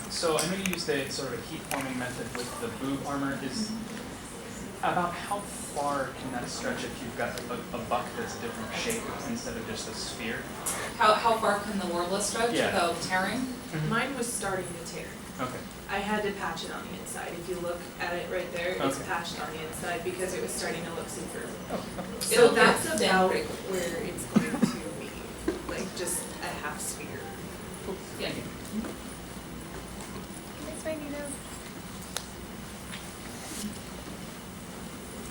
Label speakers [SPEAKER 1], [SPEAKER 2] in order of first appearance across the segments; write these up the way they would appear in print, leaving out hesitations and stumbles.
[SPEAKER 1] So I know you used a sort of a heat forming method with the boob armor. Is about how far can that stretch if you've got a buck that's a different shape instead of just a sphere?
[SPEAKER 2] How far can the Worbla stretch without tearing?
[SPEAKER 3] Mm-hmm. Mine was starting to tear.
[SPEAKER 1] Okay.
[SPEAKER 3] I had to patch it on the inside. If you look at it right there, it's patched on the inside because it was starting to look see-through. So that's about where it's going to be, like just a half sphere.
[SPEAKER 2] Yeah.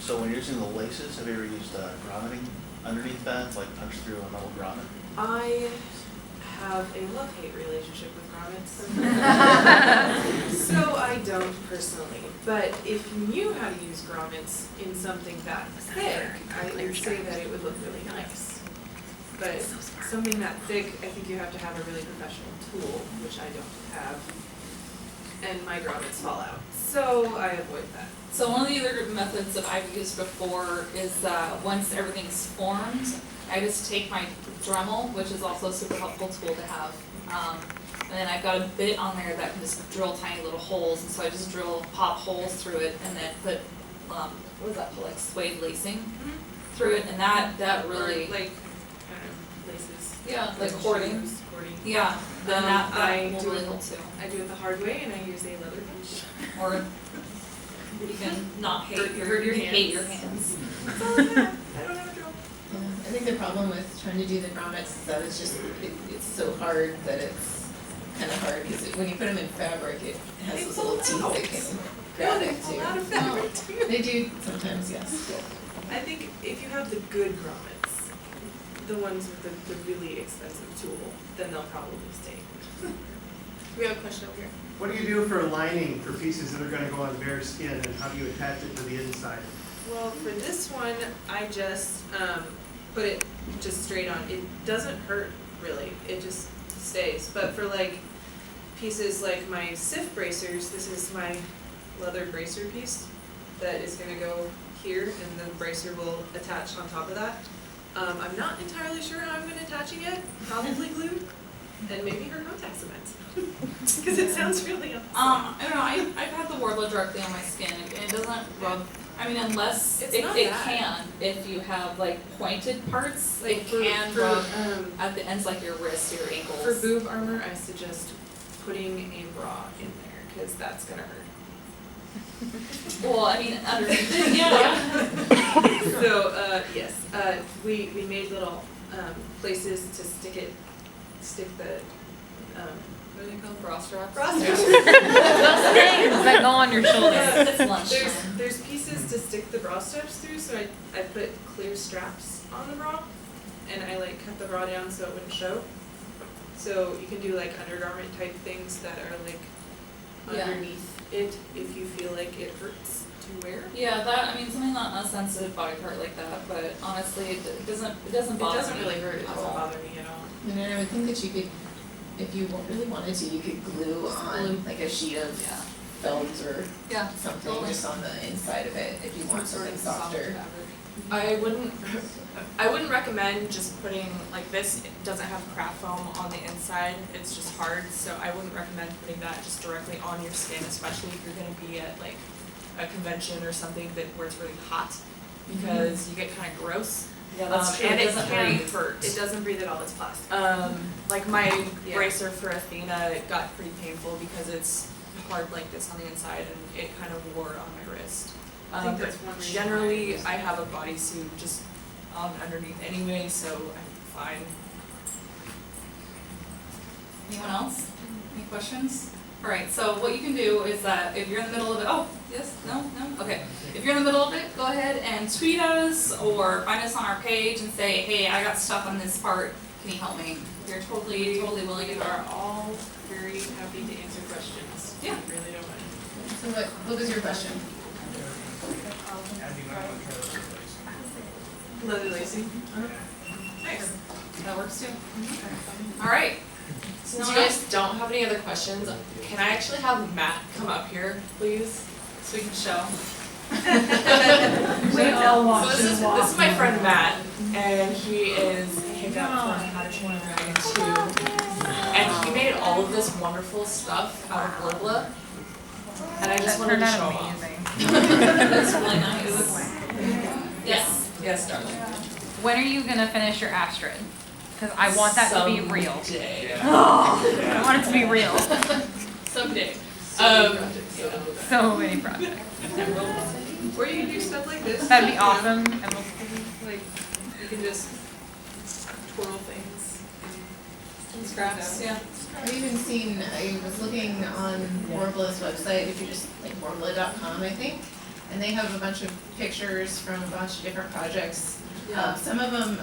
[SPEAKER 4] So when you're using the laces, have you ever used grommeting underneath that, like punch through a metal grommet?
[SPEAKER 3] I have a love-hate relationship with grommets. So I don't personally. But if you knew how to use grommets in something that thick, I would say that it would look really nice. But something that thick, I think you have to have a really professional tool, which I don't have. And my grommets fall out. So I avoid that.
[SPEAKER 2] So one of the other methods that I've used before is once everything's formed, I just take my Dremel, which is also a super helpful tool to have, and then I've got a bit on there that can just drill tiny little holes, and so I just pop holes through it, and then put, what is that called, like suede lacing through it, and that really,
[SPEAKER 3] or like, I don't know, laces.
[SPEAKER 2] Yeah, like cording. Yeah, then that will really help too.
[SPEAKER 3] I do it the hard way, and I use a leather pinch.
[SPEAKER 2] Or you can not hate your hands.
[SPEAKER 3] That's all I have. I don't have a drill.
[SPEAKER 5] Yeah, I think the problem with trying to do the grommets is that it's just, it's so hard that it's kind of hard, because when you put them in fabric, it has those little teeth that can grab it too.
[SPEAKER 3] A lot of fabric too.
[SPEAKER 5] They do sometimes, yes.
[SPEAKER 3] I think if you have the good grommets, the ones with the really expensive tool, then they'll probably stay. We have a question over here.
[SPEAKER 6] What do you do for lining for pieces that are going to go on bare skin, and how do you attach it to the inside?
[SPEAKER 3] Well, for this one, I just put it just straight on. It doesn't hurt really. It just stays. But for like pieces like my SIF bracers, this is my leather bracer piece that is going to go here, and the bracer will attach on top of that. I'm not entirely sure how I'm going to attach it yet. Probably glue, and maybe her contact cement. Because it sounds really
[SPEAKER 2] I don't know, I've had the Worbla directly on my skin, and it doesn't rub, I mean, unless it can, if you have like pointed parts, like it can rub at the ends, like your wrists, your ankles.
[SPEAKER 3] For boob armor, I suggest putting a bra in there, because that's going to hurt.
[SPEAKER 2] Well, I mean, underneath it, yeah.
[SPEAKER 3] So, yes, we made little places to stick the, what are they called? Bra straps? Bra straps.
[SPEAKER 7] Those things that go on your shoulders.
[SPEAKER 2] It's lunchtime.
[SPEAKER 3] There's pieces to stick the bra straps through, so I put clear straps on the bra, and I like cut the bra down so it wouldn't show. So you can do like undergarment type things that are like underneath it if you feel like it hurts to wear.
[SPEAKER 2] Yeah, that, I mean, something not a sensitive body part like that, but honestly, it doesn't bother me.
[SPEAKER 3] It doesn't really hurt, it doesn't bother me at all.
[SPEAKER 5] And then I would think that you could, if you really wanted to, you could glue on like a sheet of felt or something just on the inside of it if you want something softer.
[SPEAKER 8] I wouldn't recommend just putting, like this, it doesn't have craft foam on the inside, it's just hard, so I wouldn't recommend putting that just directly on your skin, especially if you're gonna be at like a convention or something where it's really hot, because you get kind of gross.
[SPEAKER 2] Yeah, that's true.
[SPEAKER 8] And
[SPEAKER 2] It
[SPEAKER 8] it
[SPEAKER 2] doesn't
[SPEAKER 8] can
[SPEAKER 2] breathe.
[SPEAKER 8] hurt.
[SPEAKER 3] It doesn't breathe at all, it's plastic.
[SPEAKER 8] Like my bracer for Athena, it got pretty painful because it's hard like this on the inside, and it kind of wore on my wrist.
[SPEAKER 3] I think that's one
[SPEAKER 8] but
[SPEAKER 3] reason
[SPEAKER 8] generally, I have a bodysuit just on underneath anyway, so I'm fine.
[SPEAKER 2] Anyone else? Any questions? Alright, so what you can do is that if you're in the middle of it, oh, yes, no, okay. If you're in the middle of it, go ahead and tweet us or find us on our page and say, hey, I got stuck on this part, can you help me? We're totally willing to
[SPEAKER 3] We are all very happy to answer questions.
[SPEAKER 2] Yeah.
[SPEAKER 3] We really don't mind.
[SPEAKER 5] So what was your question?
[SPEAKER 3] Leather lacing.
[SPEAKER 2] Nice. That works too. Alright.
[SPEAKER 8] Since you guys don't have any other questions, can I actually have Matt come up here, please, so we can show?
[SPEAKER 7] We all want
[SPEAKER 8] So this is my friend Matt, and he is picked up from How to Train Your Dragon 2. And he made all of this wonderful stuff out of Worbla. And I just
[SPEAKER 7] That
[SPEAKER 8] wanted
[SPEAKER 7] turned
[SPEAKER 8] to show
[SPEAKER 7] out
[SPEAKER 8] off.
[SPEAKER 7] amazing.
[SPEAKER 2] It's really nice. Yes.
[SPEAKER 8] Yes, darling.
[SPEAKER 7] When are you gonna finish your Astrid? Cause I want that to be real.
[SPEAKER 8] Someday.
[SPEAKER 7] I want it to be real.
[SPEAKER 8] Someday.
[SPEAKER 7] So many projects.
[SPEAKER 3] Or you can do stuff like this.
[SPEAKER 7] That'd be
[SPEAKER 3] you know?
[SPEAKER 7] awesome. And we'll,
[SPEAKER 3] Like, you can just twirl things and
[SPEAKER 2] Scraps, yeah.
[SPEAKER 5] I've even seen, I was looking on Worbla's website, if you just, like worbla.com, I think, and they have a bunch of pictures from a bunch of different projects. Some of them,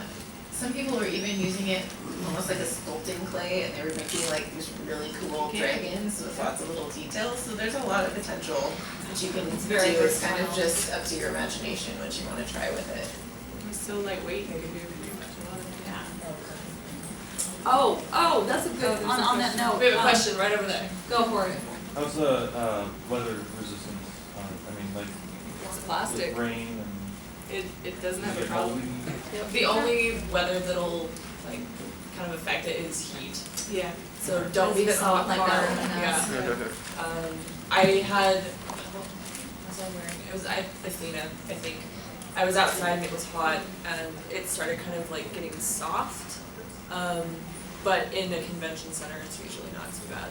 [SPEAKER 5] some people were even using it almost like a sculpting clay, and they were making like these really cool dragons with lots of little details, so there's a lot of potential that you can do.
[SPEAKER 2] very
[SPEAKER 5] It's kind of
[SPEAKER 2] versatile.
[SPEAKER 5] just up to your imagination what you wanna try with it.
[SPEAKER 3] It's so lightweight, you can do pretty much a lot of it.
[SPEAKER 2] Oh, that's a good, on that note.
[SPEAKER 8] We have a question right over there.
[SPEAKER 2] Go for it.
[SPEAKER 9] How's the weather resistance on it? I mean, like
[SPEAKER 8] It's plastic.
[SPEAKER 9] with rain and
[SPEAKER 3] It doesn't have a
[SPEAKER 9] get
[SPEAKER 3] problem.
[SPEAKER 9] moldy?
[SPEAKER 8] The only weather that'll like kind of affect it is heat.
[SPEAKER 3] Yeah.
[SPEAKER 8] So don't leave it
[SPEAKER 2] Soft
[SPEAKER 8] hot
[SPEAKER 2] like
[SPEAKER 8] car.
[SPEAKER 2] that one has.
[SPEAKER 8] Yeah. I had, what was I wearing? It was Athena, I think. I was outside and it was hot and it started kind of like getting soft. But in a convention center, it's usually not too bad.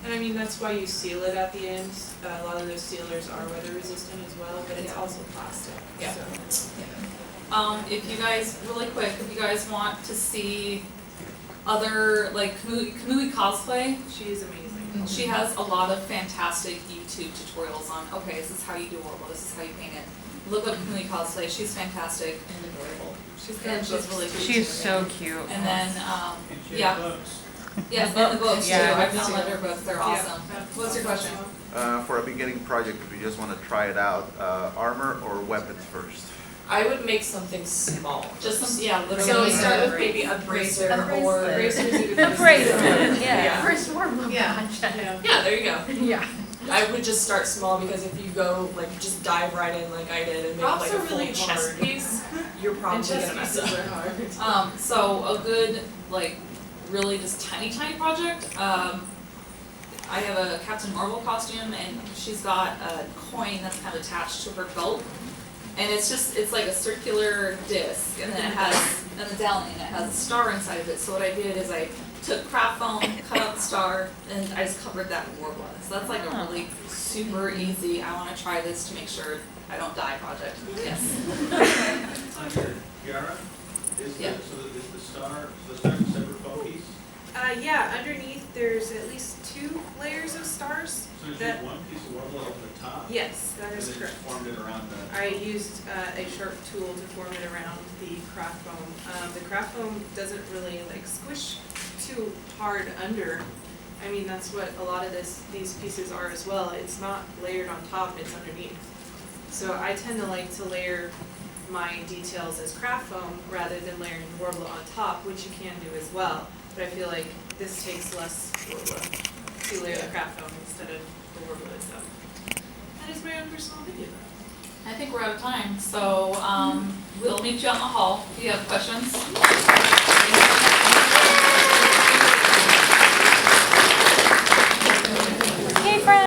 [SPEAKER 3] And I mean, that's why you seal it at the end. A lot of those sealers are weather resistant as well, but it's
[SPEAKER 2] Yeah.
[SPEAKER 3] also plastic,
[SPEAKER 8] Yeah.
[SPEAKER 3] so.
[SPEAKER 2] If you guys, really quick, if you guys want to see other, like Kamui cosplay,
[SPEAKER 3] She is amazing.
[SPEAKER 2] she has a lot of fantastic YouTube tutorials on, okay, this is how you do Worbla, this is how you paint it. Look up Kamui cosplay, she's fantastic and adorable. And she's really cute.
[SPEAKER 7] she's
[SPEAKER 2] too.
[SPEAKER 7] so cute.
[SPEAKER 2] And then, yeah, yes, and the books too,
[SPEAKER 7] Yeah,
[SPEAKER 2] I've
[SPEAKER 7] books
[SPEAKER 2] downloaded her books, they're awesome. What's your question?
[SPEAKER 10] For a beginning project, if you just want to try it out, armor or weapons first?
[SPEAKER 8] I would make something small.
[SPEAKER 2] Just some, yeah, literally.
[SPEAKER 8] So
[SPEAKER 5] Like
[SPEAKER 8] start
[SPEAKER 5] a
[SPEAKER 8] with maybe a bracer
[SPEAKER 5] A
[SPEAKER 8] or.
[SPEAKER 5] bracelet.
[SPEAKER 3] Bracers are good
[SPEAKER 7] The
[SPEAKER 3] places.
[SPEAKER 7] bracelet,
[SPEAKER 8] Yeah.
[SPEAKER 7] yeah. First Worbla
[SPEAKER 5] Yeah.
[SPEAKER 7] project.
[SPEAKER 8] Yeah, there you go.
[SPEAKER 7] Yeah.
[SPEAKER 8] I would just start small because if you go like just dive right in like I did and make
[SPEAKER 3] Props
[SPEAKER 8] like a
[SPEAKER 3] are
[SPEAKER 8] full
[SPEAKER 3] really
[SPEAKER 8] chest
[SPEAKER 3] hard.
[SPEAKER 8] piece, you're probably
[SPEAKER 3] And chest
[SPEAKER 8] gonna mess
[SPEAKER 3] pieces
[SPEAKER 8] up.
[SPEAKER 3] are hard.
[SPEAKER 2] So a good, like, really just tiny project, I have a Captain Marvel costume and she's got a coin that's kind of attached to her belt. And it's like a circular disc and then it has a medallion, it has a star inside of it. So what I did is I took craft foam, cut out the star, and I just covered that in Worbla. So that's like a really super easy, I wanna try this to make sure I don't die project. Yes.
[SPEAKER 11] On your tiara,
[SPEAKER 2] Yeah.
[SPEAKER 11] is the star a separate foam piece?
[SPEAKER 3] Yeah, underneath there's at least 2 layers of stars.
[SPEAKER 11] So is
[SPEAKER 3] That-
[SPEAKER 11] it one piece of Worbla at the top?
[SPEAKER 3] Yes, that
[SPEAKER 11] And
[SPEAKER 3] is
[SPEAKER 11] then
[SPEAKER 3] correct.
[SPEAKER 11] just formed it around the.
[SPEAKER 3] I used a sharp tool to form it around the craft foam. The craft foam doesn't really like squish too hard under. I mean, that's what a lot of these pieces are as well. It's not layered on top, it's underneath. So I tend to like to layer my details as craft foam rather than layering Worbla on top, which you can do as well. But I feel like this takes less Worbla to layer the craft foam instead of the Worbla itself. That is my own personal opinion.
[SPEAKER 2] I think we're out of time, so we'll meet you out in the hall if you have questions.